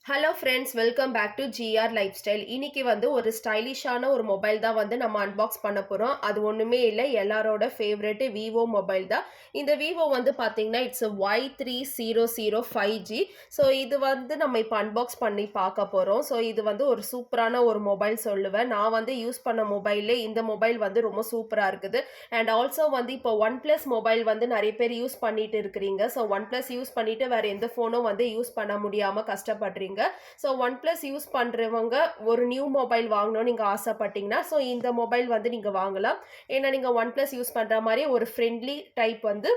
Hello friends, welcome back to GR lifestyle. இன்னைக்கு வந்து ஒரு ஸ்டைலிஷான ஒரு மொபைல் தான் வந்து நம்ம அன்பாக்ஸ் பண்ண போகிறோம். அது ஒன்றுமே இல்லை, எல்லாரோட ஃபேவரெட்டு விவோ மொபைல் தான். இந்த விவோ வந்து பார்த்தீங்கன்னா இட்ஸ் Y3005G. ஸோ இது வந்து நம்ம இப்போ அன்பாக்ஸ் பண்ணி பார்க்க போகிறோம். ஸோ இது வந்து ஒரு சூப்பரான ஒரு மொபைல் சொல்லுவேன். நான் வந்து யூஸ் பண்ண மொபைல்லே இந்த மொபைல் வந்து ரொம்ப சூப்பராக இருக்குது. அண்ட் ஆல்சோ வந்து இப்போ ஒன் ப்ளஸ் மொபைல் வந்து நிறைய பேர் யூஸ் பண்ணிட்டு இருக்கிறீங்க. ஸோ ஒன் ப்ளஸ் யூஸ் பண்ணிட்டு வேற எந்த ஃபோனும் வந்து யூஸ் பண்ண முடியாமல் கஷ்டப்படுறீங்க. ஸோ ஒன் ப்ளஸ் யூஸ் பண்ணுறவங்க ஒரு நியூ மொபைல் வாங்கணும்னு நீங்கள் ஆசைப்பட்டீங்கன்னா ஸோ இந்த மொபைல் வந்து நீங்கள் வாங்கலாம். ஏன்னா நீங்கள் ஒன் ப்ளஸ் யூஸ் பண்ணுற மாதிரி ஒரு ஃப்ரெண்ட்லி டைப் வந்து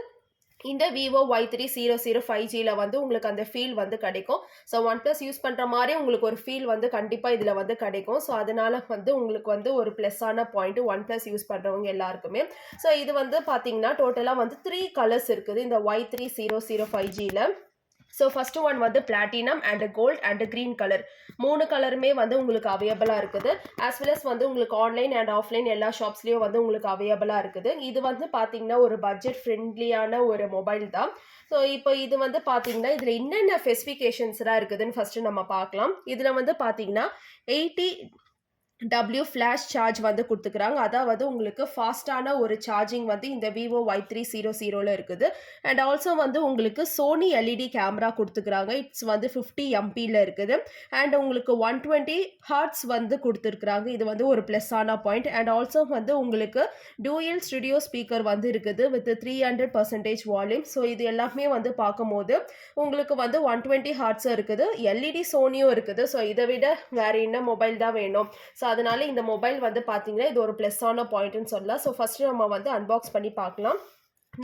இந்த விவோ Y3005Gல வந்து உங்களுக்கு அந்த ஃபீல் வந்து கிடைக்கும். ஸோ ஒன் ப்ளஸ் யூஸ் பண்ணுற மாதிரி உங்களுக்கு ஒரு ஃபீல் வந்து கண்டிப்பாக இதில் வந்து கிடைக்கும். ஸோ அதனால வந்து உங்களுக்கு வந்து ஒரு ப்ளஸ்ஸான பாயிண்ட் ஒன் ப்ளஸ் யூஸ் பண்ணுறவங்க எல்லாருக்குமே. ஸோ இது வந்து பார்த்தீங்கன்னா டோட்டலாக வந்து 3 கலர்ஸ் இருக்குது இந்த Y3005Gல. ஸோ ஃபர்ஸ்ட் ஒன் வந்து platinum and gold and green colour. 3 கலருமே வந்து உங்களுக்கு அவைலபிளாக இருக்குது. ஆஸ் வெல் அஸ் வந்து உங்களுக்கு ஆன்லைன் அண்ட் ஆஃப்லைன் எல்லா ஷாப்ஸ்லேயும் வந்து உங்களுக்கு அவைலபிளாக இருக்குது. இது வந்து பார்த்தீங்கன்னா ஒரு பட்ஜெட் ஃப்ரெண்ட்லியான ஒரு மொபைல் தான். ஸோ இப்போ இது வந்து பார்த்தீங்கன்னா இதில் என்னென்ன ஸ்பெசிஃபிகேஷன்ஸ்லாம் இருக்குதுன்னு ஃபஸ்ட்டு நம்ம பார்க்கலாம். இதில் வந்து பார்த்தீங்கன்னா 80 ஃப்ளாஷ் சார்ஜ் வந்து கொடுத்துக்கிறாங்க. அதாவது உங்களுக்கு ஃபாஸ்ட்டான ஒரு சார்ஜிங் வந்து இந்த விவோ Y3000ல இருக்குது. அண்ட் ஆல்சோ வந்து உங்களுக்கு சோனி எல்இடி கேமரா கொடுத்துக்கிறாங்க. இட்ஸ் வந்து 50 எம்பியில் இருக்குது. அண்ட் உங்களுக்கு 120 ஹார்ட்ஸ் வந்து கொடுத்துருக்குறாங்க. இது வந்து ஒரு ப்ளஸ்ஸான பாயிண்ட். அண்ட் ஆல்சோ வந்து உங்களுக்கு டூயல் ஸ்டுடியோ ஸ்பீக்கர் வந்து இருக்குது வித் 300% வால்யூம். ஸோ இது எல்லாமே வந்து பார்க்கும்போது உங்களுக்கு வந்து 120 ஹார்ட்ஸும் இருக்குது, எல்இடி சோனியும் இருக்குது. ஸோ இதை விட வேற என்ன மொபைல் தான் வேணும்? ஸோ அதனால இந்த மொபைல் வந்து பார்த்தீங்கன்னா இது ஒரு ப்ளஸ்ஸான பாயிண்ட்னு சொல்லலாம். ஸோ ஃபர்ஸ்ட் நம்ம வந்து அன்பாக்ஸ் பண்ணி பார்க்கலாம்.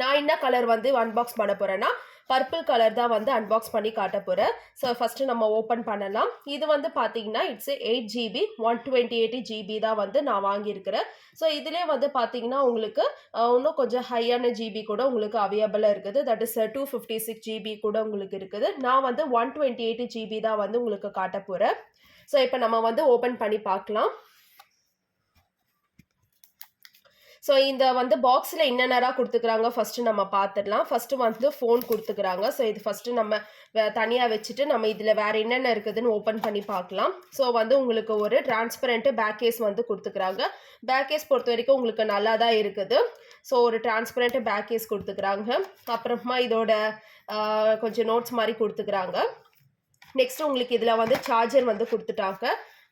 நான் என்ன கலர் வந்து அன்பாக்ஸ் பண்ண போறேன்னா பர்பிள் கலர் தான் வந்து அன்பாக்ஸ் பண்ணி காட்ட போகிறேன். ஸோ ஃபஸ்ட்டு நம்ம ஓப்பன் பண்ணலாம். இது வந்து பார்த்தீங்கன்னா இட்ஸ் 8GB 128GB தான் வந்து நான் வாங்கியிருக்கிறேன். ஸோ இதிலே வந்து பார்த்தீங்கன்னா உங்களுக்கு இன்னும் கொஞ்சம் ஹையான ஜிபி கூட உங்களுக்கு அவைலபிளாக இருக்குது. தட் இஸ் 256GB கூட உங்களுக்கு இருக்குது. நான் வந்து 128GB தான் வந்து உங்களுக்கு காட்ட போகிறேன். ஸோ இப்போ நம்ம வந்து ஓப்பன் பண்ணி பார்க்கலாம். ஸோ இந்த வந்து பாக்ஸில் என்னென்னரா கொடுத்துக்கிறாங்க ஃபஸ்ட்டு நம்ம பார்த்துடலாம். ஃபஸ்ட்டு வந்து ஃபோன் கொடுத்துக்கிறாங்க. ஸோ இது ஃபஸ்ட்டு நம்ம தனியாக வச்சுட்டு நம்ம இதில் வேறு என்னென்ன இருக்குதுன்னு ஓப்பன் பண்ணி பார்க்கலாம். ஸோ வந்து உங்களுக்கு ஒரு டிரான்ஸ்பரண்ட்டு பேக் கேஸ் வந்து கொடுத்துக்கிறாங்க. பேக் கேஸ் பொறுத்த வரைக்கும் உங்களுக்கு நல்லா தான் இருக்குது. ஸோ ஒரு டிரான்ஸ்பரண்ட்டு பேக் கேஸ் கொடுத்துக்கிறாங்க. அப்புறமா இதோட கொஞ்சம் நோட்ஸ் மாதிரி கொடுத்துக்கிறாங்க. நெக்ஸ்ட் உங்களுக்கு இதில் வந்து சார்ஜர் வந்து கொடுத்துட்டாங்க.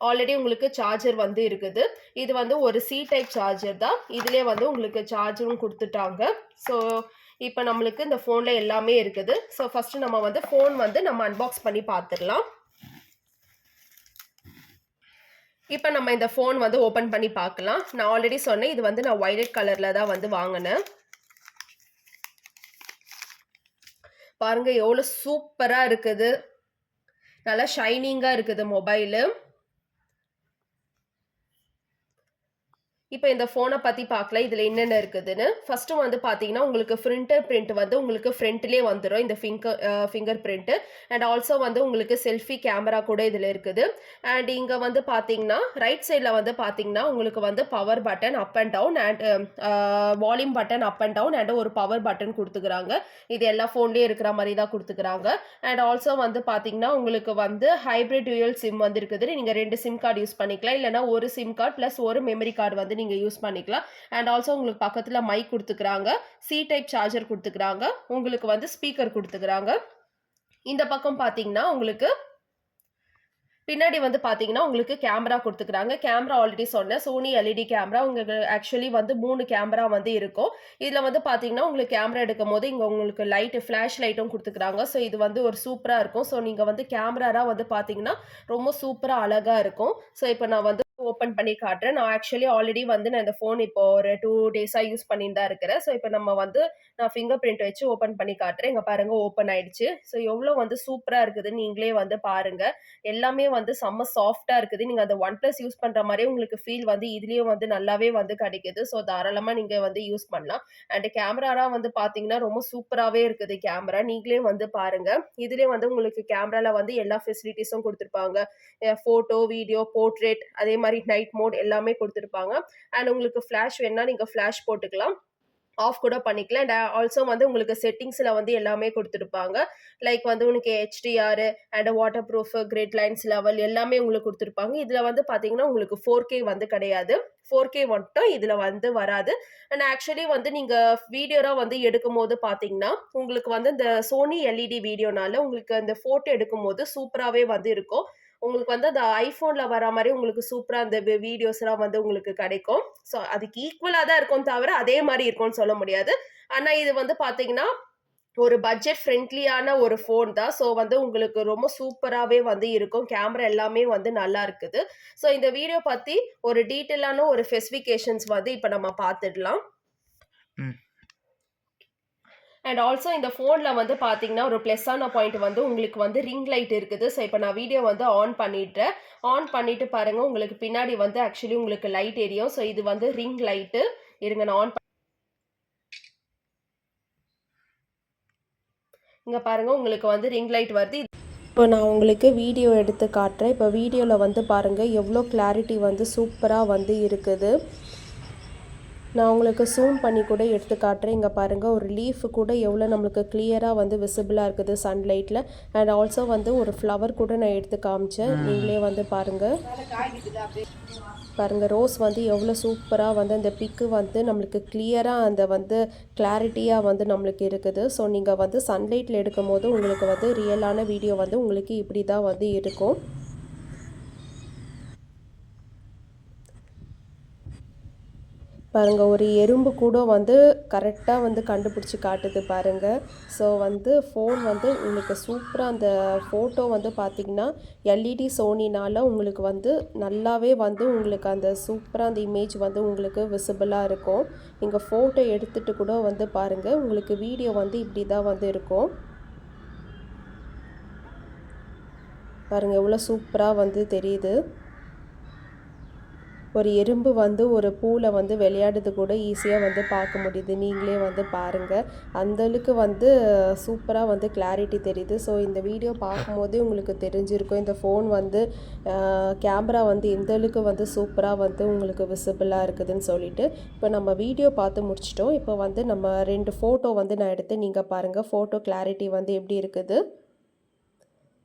ஆல்ரெடி உங்களுக்கு சார்ஜர் வந்து இருக்குது. இது வந்து ஒரு சி டைப் சார்ஜர் தான். இதிலே வந்து உங்களுக்கு சார்ஜரும் கொடுத்துட்டாங்க. ஸோ இப்போ நம்மளுக்கு இந்த ஃபோனில் எல்லாமே இருக்குது. ஸோ ஃபஸ்ட்டு நம்ம வந்து ஃபோன் வந்து நம்ம அன்பாக்ஸ் பண்ணி பார்த்துடலாம். இப்போ நம்ம இந்த ஃபோன் வந்து ஓப்பன் பண்ணி பார்க்கலாம். நான் ஆல்ரெடி சொன்னேன் இது வந்து நான் வயலட் கலரில் தான் வந்து வாங்கினேன். பாருங்க எவ்வளோ சூப்பராக இருக்குது, நல்லா ஷைனிங்காக இருக்குது மொபைலு. இப்போ இந்த ஃபோனை பற்றி பார்க்கலாம் இதில் என்னென்ன இருக்குதுன்னு. ஃபஸ்ட்டு வந்து பார்த்தீங்கன்னா உங்களுக்கு ஃபிரிண்டர் பிரிண்ட் வந்து உங்களுக்கு ஃப்ரண்ட்லேயே வந்துடும் இந்த ஃபிங்கர் பிரிண்ட்டு. அண்ட் ஆல்சோ வந்து உங்களுக்கு செல்ஃபி கேமரா கூட இதில் இருக்குது. அண்ட் இங்கே வந்து பார்த்தீங்கன்னா ரைட் சைடில் வந்து பார்த்தீங்கன்னா உங்களுக்கு வந்து power button up and down and volume button up and down and ஒரு பவர் பட்டன் கொடுத்துக்கிறாங்க. இது எல்லா ஃபோன்லேயும் இருக்கிற மாதிரி தான் கொடுத்துக்கிறாங்க. அண்ட் ஆல்சோ வந்து பார்த்தீங்கன்னா உங்களுக்கு வந்து ஹைப்ரிட் டியூயல் சிம் வந்து இருக்குது. நீங்கள் 2 சிம் கார்டு யூஸ் பண்ணிக்கலாம், இல்லைனா ஒரு சிம் கார்டு ப்ளஸ் ஒரு மெமரி கார்டு வந்து நீங்கள் யூஸ் பண்ணிக்கலாம். அண்ட் ஆல்சோ உங்களுக்கு பக்கத்தில் மைக் கொடுத்துக்கிறாங்க, சி டைப் சார்ஜர் கொடுத்துக்கிறாங்க, உங்களுக்கு வந்து ஸ்பீக்கர் கொடுத்துக்கிறாங்க. இந்த பக்கம் பார்த்தீங்கன்னா உங்களுக்கு பின்னாடி வந்து பார்த்தீங்கன்னா உங்களுக்கு கேமரா கொடுத்துக்கிறாங்க. கேமரா ஆல்ரெடி சொன்னேன், சோனி எல்இடி கேமரா. உங்களுக்கு ஆக்சுவலி வந்து 3 கேமரா வந்து இருக்கும். இதில் வந்து பார்த்தீங்கன்னா உங்களுக்கு கேமரா எடுக்கும் போது இங்கே உங்களுக்கு லைட்டு ஃப்ளாஷ் லைட்டும் கொடுத்துக்கிறாங்க. ஸோ இது வந்து ஒரு சூப்பராக இருக்கும். ஸோ நீங்கள் வந்து கேமராராக வந்து பார்த்தீங்கன்னா ரொம்ப சூப்பராக அழகாக இருக்கும். ஸோ இப்போ நான் வந்து ஓப்பன் பண்ணி காட்டுறேன். நான் ஆக்சுவலி ஆல்ரெடி வந்து நான் இந்த ஃபோன் இப்போ ஒரு 2 டேஸாக யூஸ் பண்ணிட்டு தான் இருக்கிறேன். ஸோ இப்போ நம்ம வந்து நான் ஃபிங்கர் பிரிண்ட் வச்சு ஓப்பன் பண்ணி காட்டுறேன். இங்கே பாருங்க ஓப்பன் ஆயிடுச்சு. ஸோ எவ்வளோ வந்து சூப்பராக இருக்குதுன்னு நீங்களே வந்து பாருங்க. எல்லாமே வந்து செம்ம சாஃப்டாக இருக்குது. நீங்கள் அந்த ஒன் ப்ளஸ் யூஸ் பண்ணுற மாதிரியே உங்களுக்கு ஃபீல் வந்து இதுலேயும் வந்து நல்லாவே வந்து கிடைக்குது. ஸோ தாராளமாக நீங்கள் வந்து யூஸ் பண்ணலாம். அண்ட் கேமராலாம் வந்து பார்த்தீங்கன்னா ரொம்ப சூப்பராகவே இருக்குது கேமரா. நீங்களே வந்து பாருங்க. இதுலேயே வந்து உங்களுக்கு கேமராவில் வந்து எல்லா ஃபெசிலிட்டிஸும் கொடுத்துருப்பாங்க. ஃபோட்டோ, வீடியோ, போர்ட்ரேட், அதே மாதிரி நைட் மோட் எல்லாமே கொடுத்துருப்பாங்க. அண்ட் உங்களுக்கு ஃப்ளாஷ் வேணா நீங்கள் ஃப்ளாஷ் போட்டுக்கலாம். ஆஃப் கூட பண்ணிக்கலாம். அண்ட் ஆல்சோ வந்து உங்களுக்கு செட்டிங்ஸ்ல வந்து எல்லாமே குடுத்துருப்பாங்க. லைக் வந்து உனக்கு HDR and water proof, grid lines level எல்லாமே உங்களுக்கு குடுத்துருப்பாங்க. இதுல வந்து பார்த்தீங்கன்னா, உங்களுக்கு 4K வந்து கிடையாது. 4K மட்டும் இதுல வந்து வராது. அண்ட் ஆக்சுவலி வந்து நீங்க வீடியோலாம் வந்து எடுக்கும்போது பார்த்தீங்கன்னா, உங்களுக்கு வந்து இந்த Sony LED வீடியோனால உங்களுக்கு அந்த ஃபோட்டோ எடுக்கும்போது சூப்பராவே வந்து இருக்கும். உங்களுக்கு வந்து அந்த iPhoneல வர மாரி உங்களுக்கு சூப்பரா அந்த வீடியோஸ்லாம் வந்து உங்களுக்கு கிடைக்கும். ஸோ அதுக்கு ஈக்குவலா தான் இருக்கும் தவிர, அதே மாரி இருக்கும்னு சொல்ல முடியாது. ஆனா இது வந்து பார்த்தீங்கன்னா, ஒரு பட்ஜெட் ஃப்ரெண்ட்லியான ஒரு ஃபோன் தான். ஸோ வந்து உங்களுக்கு ரொம்ப சூப்பராவே வந்து இருக்கும். கேமரா எல்லாமே வந்து நல்லா இருக்குது. ஸோ இந்த வீடியோ பத்தி ஒரு டீட்டெயிலான ஒரு ஸ்பெசிஃபிகேஷன்ஸ் வந்து இப்ப நம்ம பார்த்துடலாம். ம். அண்ட் ஆல்சோ இந்த ஃபோன்ல வந்து பார்த்தீங்கன்னா, ஒரு ப்ளஸ்ஸான பாயிண்ட் வந்து உங்களுக்கு வந்து ரிங் லைட் இருக்குது. ஸோ இப்ப நான் வீடியோ வந்து ஆன் பண்ணிடுறேன். ஆன் பண்ணிட்டு பாருங்க, உங்களுக்கு பின்னாடி வந்து ஆக்சுவலி உங்களுக்கு லைட் எரியும். ஸோ இது வந்து ரிங் லைட்டு. இருங்க நான் இங்க பாருங்க உங்களுக்கு வந்து ரிங் லைட் வருது. இப்போ நான் உங்களுக்கு வீடியோ எடுத்து காட்டுறேன். இப்போ வீடியோல வந்து பாருங்க எவ்வளோ கிளாரிட்டி வந்து சூப்பரா வந்து இருக்குது. நான் உங்களுக்கு ஜூம் பண்ணி கூட எடுத்து காட்டுறேன். இங்க பாருங்க ஒரு லீஃப் கூட எவ்வளோ நம்மளுக்கு கிளியரா வந்து விசிபிளா இருக்குது சன்லைட்ல. அண்ட் ஆல்சோ வந்து ஒரு ஃப்ளவர் கூட நான் எடுத்து காமிச்சேன். நீங்களே வந்து பாருங்க. பாருங்க ரோஸ் வந்து எவ்வளோ சூப்பரா வந்து அந்த பிக்கு வந்து நம்மளுக்கு கிளியரா அந்த வந்து கிளாரிட்டியா வந்து நம்மளுக்கு இருக்குது. ஸோ நீங்க வந்து சன்லைட்ல எடுக்கும்போது உங்களுக்கு வந்து ரியலான வீடியோ வந்து உங்களுக்கு இப்படி தான் வந்து இருக்கும். பாருங்க ஒரு எறும்பு கூட வந்து கரெக்டா வந்து கண்டுபிடிச்சு காட்டுது பாருங்க. ஸோ வந்து ஃபோன் வந்து உங்களுக்கு சூப்பரா அந்த ஃபோட்டோ வந்து பார்த்தீங்கன்னா, எல்இடி சோனினால உங்களுக்கு வந்து நல்லாவே வந்து உங்களுக்கு அந்த சூப்பரா அந்த இமேஜ் வந்து உங்களுக்கு விசிபிளா இருக்கும். நீங்க ஃபோட்டோ எடுத்துட்டு கூட வந்து பாருங்க. உங்களுக்கு வீடியோ வந்து இப்படி தான் வந்து இருக்கும். பாருங்க எவ்வளோ சூப்பரா வந்து தெரியுது. ஒரு எறும்பு வந்து ஒரு பூவில் வந்து விளையாடுறது கூட ஈஸியாக வந்து பார்க்க முடியுது. நீங்களே வந்து பாருங்கள். அந்தளவுக்கு வந்து சூப்பராக வந்து கிளாரிட்டி தெரியுது. ஸோ இந்த வீடியோ பார்க்கும்போதே உங்களுக்கு தெரிஞ்சிருக்கும் இந்த ஃபோன் வந்து கேமரா வந்து எந்தளவுக்கு வந்து சூப்பராக வந்து உங்களுக்கு விசிபிளாக இருக்குதுன்னு சொல்லிட்டு. இப்போ நம்ம வீடியோ பார்த்து முடிச்சிட்டோம். இப்போ வந்து நம்ம 2 ஃபோட்டோ வந்து நான் எடுத்து நீங்கள் பாருங்கள் ஃபோட்டோ கிளாரிட்டி வந்து எப்படி இருக்குது.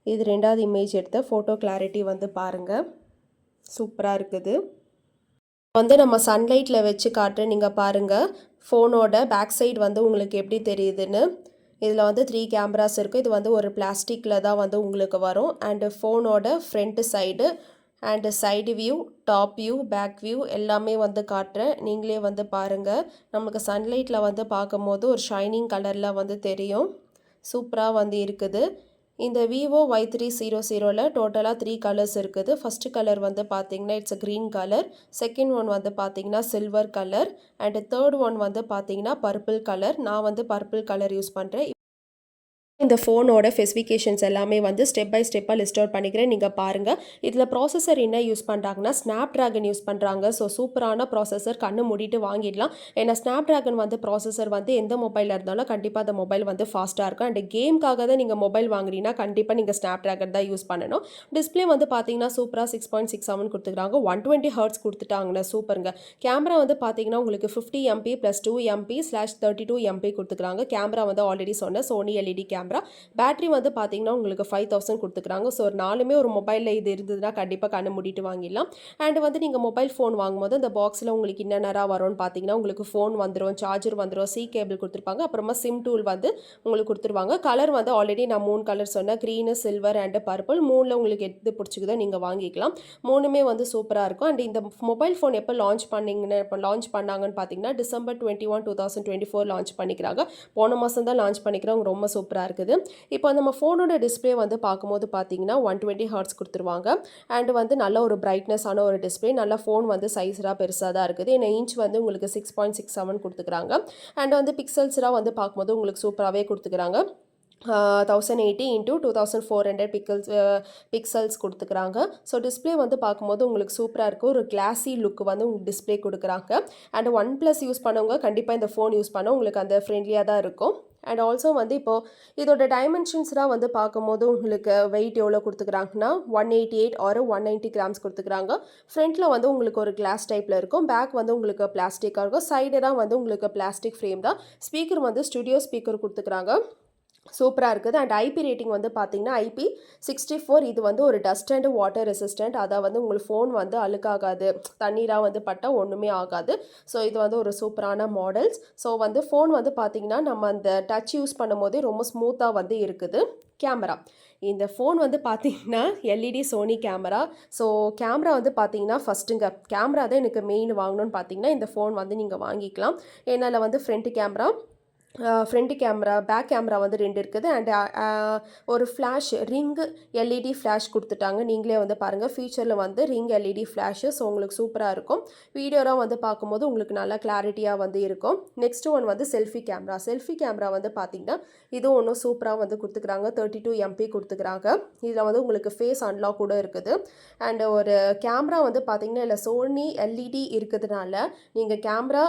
இது 2வது இமேஜ் எடுத்த ஃபோட்டோ கிளாரிட்டி வந்து பாருங்கள். சூப்பராக இருக்குது. வந்து நம்ம சன்லைட்டில் வச்சு காட்டுறேன். நீங்கள் பாருங்கள் ஃபோனோட பேக் சைடு வந்து உங்களுக்கு எப்படி தெரியுதுன்னு. இதில் வந்து 3 கேமராஸ் இருக்குது. இது வந்து ஒரு பிளாஸ்டிக்கில் தான் வந்து உங்களுக்கு வரும். அண்டு ஃபோனோட front side and side view, top view, back view எல்லாமே வந்து காட்டுறேன். நீங்களே வந்து பாருங்கள். நமக்கு சன்லைட்டில் வந்து பார்க்கும்போது ஒரு ஷைனிங் கலரில் வந்து தெரியும். சூப்பராக வந்து இருக்குது. இந்த விவோ Y300ல டோட்டலாக 3 கலர்ஸ் இருக்குது. ஃபஸ்ட்டு கலர் வந்து பார்த்தீங்கன்னா it's a green colour. Second one வந்து பார்த்தீங்கன்னா silver colour. And third one வந்து பார்த்தீங்கன்னா பர்பிள் கலர். நான் வந்து பர்பிள் கலர் யூஸ் பண்ணுறேன். இந்த ஃபோனோட ஸ்பெசிஃபிகேஷன்ஸ் எல்லாமே வந்து ஸ்டெப் பை ஸ்டெப்பாக லிஸ்ட் அவுட் பண்ணிக்கிறேன். நீங்கள் பாருங்கள். இதில் ப்ராசஸர் என்ன யூஸ் பண்ணுறாங்கன்னா ஸ்னாப் ட்ராகன் யூஸ் பண்ணுறாங்க. ஸோ சூப்பரான ப்ராசஸர், கண்ணு மூடிட்டு வாங்கிடலாம். ஏன்னா ஸ்னாப் ட்ராகன் வந்து ப்ராசஸர் வந்து எந்த மொபைலில் இருந்தாலும் கண்டிப்பாக அந்த மொபைல் வந்து ஃபாஸ்ட்டாக இருக்கும். அண்ட் கேம்காக தான் நீங்கள் மொபைல் வாங்குறீங்கன்னா கண்டிப்பாக நீங்கள் ஸ்னாப் ட்ராகன் தான் யூஸ் பண்ணணும். டிஸ்பிளே வந்து பார்த்தீங்கன்னா சூப்பராக 6.67 கொடுத்துருக்காங்க. 120 ஹர்ட்ஸ் கொடுத்துட்டாங்கண்ணா சூப்பருங்க. கேமரா வந்து பார்த்தீங்கன்னா உங்களுக்கு 50 MP + 2 MP/32 MP கொடுத்துருக்காங்க. கேமரா வந்து ஆல்ரெடி சொன்ன சோனி எல்இடி கேமரா. பேட்டரி வந்து பார்த்தீங்கன்னா உங்களுக்கு 5000 கொடுத்துக்கிறாங்க. ஸோ ஒரு நாலுமே ஒரு மொபைலில் இது இருந்ததுன்னா கண்டிப்பாக கண்ணு மூடிட்டு வாங்கிடலாம். அண்ட் வந்து நீங்கள் மொபைல் ஃபோன் வாங்கும்போது அந்த பாக்ஸில் உங்களுக்கு என்னென்னரா வரும்னு பார்த்தீங்கன்னா உங்களுக்கு ஃபோன் வந்துடும், சார்ஜர் வந்துடும், சி கேபிள் கொடுத்துருப்பாங்க, அப்புறமா சிம் டூல் வந்து உங்களுக்கு கொடுத்துருவாங்க. கலர் வந்து ஆல்ரெடி நான் 3 கலர் சொன்னேன். Green, silver and purple. 3ல் உங்களுக்கு எது பிடிச்சிக்குதோ நீங்கள் வாங்கிக்கலாம். 3மே வந்து சூப்பராக இருக்கும். அண்ட் இந்த மொபைல் ஃபோன் எப்போ லான்ச் பண்ணாங்கன்னு பார்த்தீங்கன்னா December 21, 2024 லான்ச் பண்ணிக்கிறாங்க. போன மாதம் தான் லான்ச் பண்ணிக்கிறாங்க. ரொம்ப சூப்பராக இருக்குது. இப்போ நம்ம ஃபோனோட டிஸ்பிளே வந்து பார்க்கும்போது பார்த்தீங்கன்னா 120 ஹர்ட்ஸ் கொடுத்துருவாங்க. அண்ட் வந்து நல்ல ஒரு பிரைட்னஸான ஒரு டிஸ்பிளே. நல்லா ஃபோன் வந்து சைஸாக பெருசாக தான் இருக்குது. ஏன்னா இன்ச் வந்து உங்களுக்கு 6.67 கொடுத்துக்கிறாங்க. அண்ட் வந்து பிக்சல்ஸ்லாம் வந்து பார்க்கும்போது உங்களுக்கு சூப்பராகவே கொடுத்துக்கிறாங்க. 1080 × 2400 பிக்சல்ஸ் கொடுத்துக்கிறாங்க. ஸோ டிஸ்பிளே வந்து பார்க்கும்போது உங்களுக்கு சூப்பராக இருக்கும். ஒரு கிளாஸி லுக் வந்து உங்களுக்கு டிஸ்பிளே கொடுக்குறாங்க. அண்ட் OnePlus யூஸ் பண்ணவங்க கண்டிப்பாக இந்த ஃபோன் யூஸ் பண்ண உங்களுக்கு அந்த ஃப்ரெண்ட்லியாக தான் இருக்கும். அண்ட் ஆல்சோ வந்து இப்போது இதோட டைமென்ஷன்ஸ்லாம் வந்து பார்க்கும்போது உங்களுக்கு வெயிட் எவ்வளோ கொடுத்துக்கிறாங்கன்னா 188 ஒரு 190 கிராம்ஸ் கொடுத்துக்கிறாங்க. ஃப்ரண்ட்டில் வந்து உங்களுக்கு ஒரு கிளாஸ் டைப்பில் இருக்கும். பேக் வந்து உங்களுக்கு பிளாஸ்டிக்காக இருக்கும். சைடு தான் வந்து உங்களுக்கு பிளாஸ்டிக் ஃப்ரேம் தான். ஸ்பீக்கர் வந்து ஸ்டுடியோ ஸ்பீக்கர் கொடுத்துக்கிறாங்க. சூப்பராக இருக்குது. அண்ட் ஐபி ரேட்டிங் வந்து பார்த்தீங்கன்னா IP64. இது வந்து ஒரு டஸ்ட் அண்ட் வாட்டர் ரெசிஸ்டன்ட். அதாவது வந்து உங்களுக்கு ஃபோன் வந்து அழுக்காகாது, தண்ணீராக வந்து பட்டால் ஒன்றுமே ஆகாது. ஸோ இது வந்து ஒரு சூப்பரான மாடல்ஸ். ஸோ வந்து ஃபோன் வந்து பார்த்தீங்கன்னா நம்ம அந்த டச் யூஸ் பண்ணும்போதே ரொம்ப ஸ்மூத்தாக வந்து இருக்குது. கேமரா, இந்த ஃபோன் வந்து பார்த்தீங்கன்னா LED Sony camera. So camera வந்து பார்த்தீங்கன்னா ஃபஸ்ட்டுங்க கேமரா தான் எனக்கு மெயின் வாங்கணும்னு பார்த்தீங்கன்னா இந்த ஃபோன் வந்து நீங்கள் வாங்கிக்கலாம். ஏன்னா வந்து ஃப்ரண்ட் கேமரா, பேக் கேமரா வந்து 2 இருக்குது. அண்ட் ஒரு ஃப்ளாஷ் ரிங்கு எல்இடி ஃப்ளாஷ் கொடுத்துட்டாங்க. நீங்களே வந்து பாருங்கள், ஃபியூச்சரில் வந்து ரிங் எல்இடி ஃப்ளாஷு. ஸோ உங்களுக்கு சூப்பராக இருக்கும். வீடியோலாம் வந்து பார்க்கும்போது உங்களுக்கு நல்லா கிளாரிட்டியாக வந்து இருக்கும். நெக்ஸ்ட் ஒன் வந்து செல்ஃபி கேமரா வந்து பார்த்திங்கன்னா இதுவும் ஒன்றும் சூப்பராக வந்து கொடுத்துக்கிறாங்க. 32 MP கொடுத்துக்கிறாங்க. இதில் வந்து உங்களுக்கு ஃபேஸ் அன்லாக் கூட இருக்குது. அண்ட் ஒரு கேமரா வந்து பார்த்திங்கன்னா இல்லை சோனி எல்இடி இருக்கிறதுனால நீங்கள் கேமரா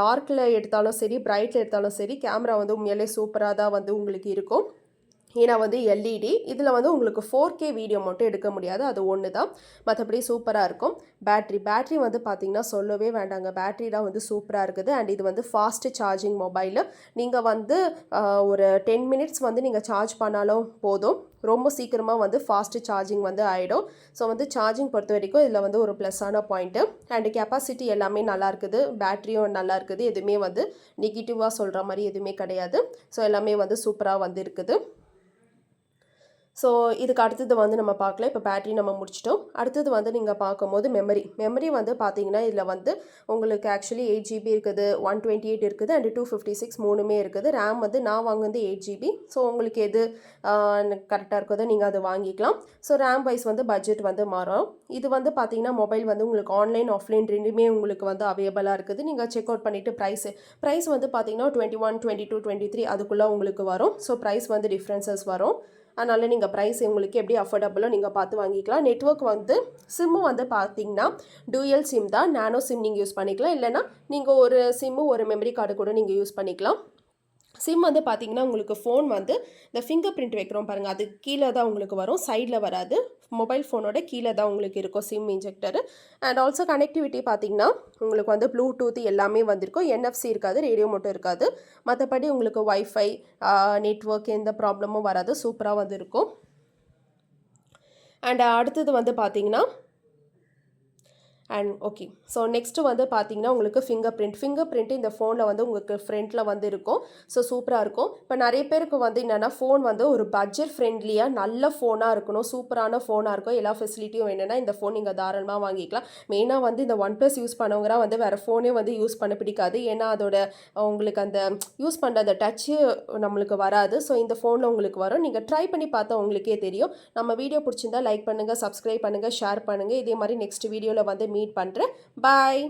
டார்க்கில் எடுத்தாலும் சரி, பிரைட்டில் எடுத்தாலும் சரி, கேமரா வந்து உண்மையிலே சூப்பராக தான் வந்து உங்களுக்கு இருக்கும். ஏன்னா வந்து எல்இடி இதில் வந்து உங்களுக்கு 4K வீடியோ மட்டும் எடுக்க முடியாது, அது ஒன்று தான். மற்றபடி சூப்பராக இருக்கும். பேட்ரி வந்து பார்த்திங்கன்னா சொல்லவே வேண்டாங்க, பேட்ரி தான் வந்து சூப்பராக இருக்குது. அண்ட் இது வந்து ஃபாஸ்ட்டு சார்ஜிங் மொபைலு. நீங்கள் வந்து ஒரு 10 மினிட்ஸ் வந்து நீங்கள் சார்ஜ் பண்ணாலும் போதும், ரொம்ப சீக்கிரமாக வந்து ஃபாஸ்ட்டு சார்ஜிங் வந்து ஆகிடும். ஸோ வந்து சார்ஜிங் பொறுத்த வரைக்கும் இதில் வந்து ஒரு ப்ளஸ்ஸான பாயிண்ட்டு. அண்டு கெப்பாசிட்டி எல்லாமே நல்லா இருக்குது, பேட்ரியும் நல்லா இருக்குது. எதுவுமே வந்து நெகட்டிவாக சொல்கிற மாதிரி எதுவுமே கிடையாது. ஸோ எல்லாமே வந்து சூப்பராக வந்து இருக்குது. ஸோ இதுக்கு அடுத்தது வந்து நம்ம பார்க்கலாம். இப்போ பேட்ரி நம்ம முடிச்சிட்டோம். அடுத்தது வந்து நீங்கள் பார்க்கும்போது மெமரி வந்து பார்த்தீங்கன்னா இதில் வந்து உங்களுக்கு ஆக்சுவலி 8GB இருக்குது, 128 இருக்குது, அண்ட் 256 மூணுமே இருக்குது. ரேம் வந்து நான் வாங்குனது 8GB. ஸோ உங்களுக்கு எது கரெக்டாக இருக்குதோ நீங்கள் அதை வாங்கிக்கலாம். ஸோ ரேம் வைஸ் வந்து பட்ஜெட் வந்து மாறும். இது வந்து பார்த்தீங்கன்னா மொபைல் வந்து உங்களுக்கு ஆன்லைன் ஆஃப்லைன் ரெண்டுமே உங்களுக்கு வந்து அவைலபிளாக இருக்குது. நீங்கள் செக் அவுட் பண்ணிவிட்டு ப்ரைஸ் வந்து பார்த்தீங்கன்னா 21, 22, 23 அதுக்குள்ளே உங்களுக்கு வரும். ஸோ ப்ரைஸ் வந்து டிஃப்ரென்சஸ் வரும். அதனால் நீங்கள் ப்ரைஸ் உங்களுக்கு எப்படி அஃபோர்டபுளோ நீங்கள் பார்த்து வாங்கிக்கலாம். நெட்வொர்க் வந்து சிம்மு வந்து பார்த்தீங்கன்னா டூயல் சிம் தான். நானோ சிம் நீங்கள் யூஸ் பண்ணிக்கலாம், இல்லைனா நீங்கள் ஒரு சிம்மு ஒரு மெமரி கார்டு கூட நீங்கள் யூஸ் பண்ணிக்கலாம். சிம் வந்து பார்த்தீங்கன்னா உங்களுக்கு ஃபோன் வந்து இந்த ஃபிங்கர் பிரிண்ட் வைக்கிறோம் பாருங்கள், அது கீழே தான் உங்களுக்கு வரும், சைடில் வராது. மொபைல் ஃபோனோட கீழே தான் உங்களுக்கு இருக்கும் சிம் இன்ஜெக்டரு. அண்ட் ஆல்சோ கனெக்டிவிட்டி பார்த்தீங்கன்னா உங்களுக்கு வந்து ப்ளூடூத் எல்லாமே வந்திருக்கும். NFC இருக்காது, ரேடியோ மட்டும் இருக்காது. மற்றபடி உங்களுக்கு வைஃபை நெட்வொர்க் எந்த ப்ராப்ளமும் வராது, சூப்பராக வந்து இருக்கும். அண்ட் அடுத்தது வந்து பார்த்தீங்கன்னா அண்ட் ஓகே, ஸோ நெக்ஸ்ட்டு வந்து பார்த்தீங்கன்னா உங்களுக்கு ஃபிங்கர் பிரிண்ட் இந்த ஃபோனில் வந்து உங்களுக்கு ஃப்ரண்ட்டில் வந்து இருக்கும். ஸோ சூப்பராக இருக்கும். இப்போ நிறைய பேருக்கு வந்து என்னென்னா ஃபோன் வந்து ஒரு பட்ஜெட் ஃப்ரெண்ட்லியாக நல்ல ஃபோனாக இருக்கணும், சூப்பரான ஃபோனாக இருக்கும், எல்லா ஃபெசிலிட்டியும் வேணும்னா இந்த ஃபோன் நீங்கள் தாராளமாக வாங்கிக்கலாம். மெயினாக வந்து இந்த OnePlus யூஸ் பண்ணவங்கலாம் வந்து வேறு ஃபோனே வந்து யூஸ் பண்ண பிடிக்காது. ஏன்னா அதோட உங்களுக்கு அந்த யூஸ் பண்ணுற அந்த டச்சு நம்மளுக்கு வராது. ஸோ இந்த ஃபோனில் உங்களுக்கு வரும். நீங்கள் ட்ரை பண்ணி பார்த்தா உங்களுக்கே தெரியும். நம்ம வீடியோ பிடிச்சிருந்தா லைக் பண்ணுங்கள், சப்ஸ்கிரைப் பண்ணுங்கள், ஷேர் பண்ணுங்கள். இதே மாதிரி நெக்ஸ்ட் வீடியோவில் வந்து மீட் பண்ணுறேன். பாய்.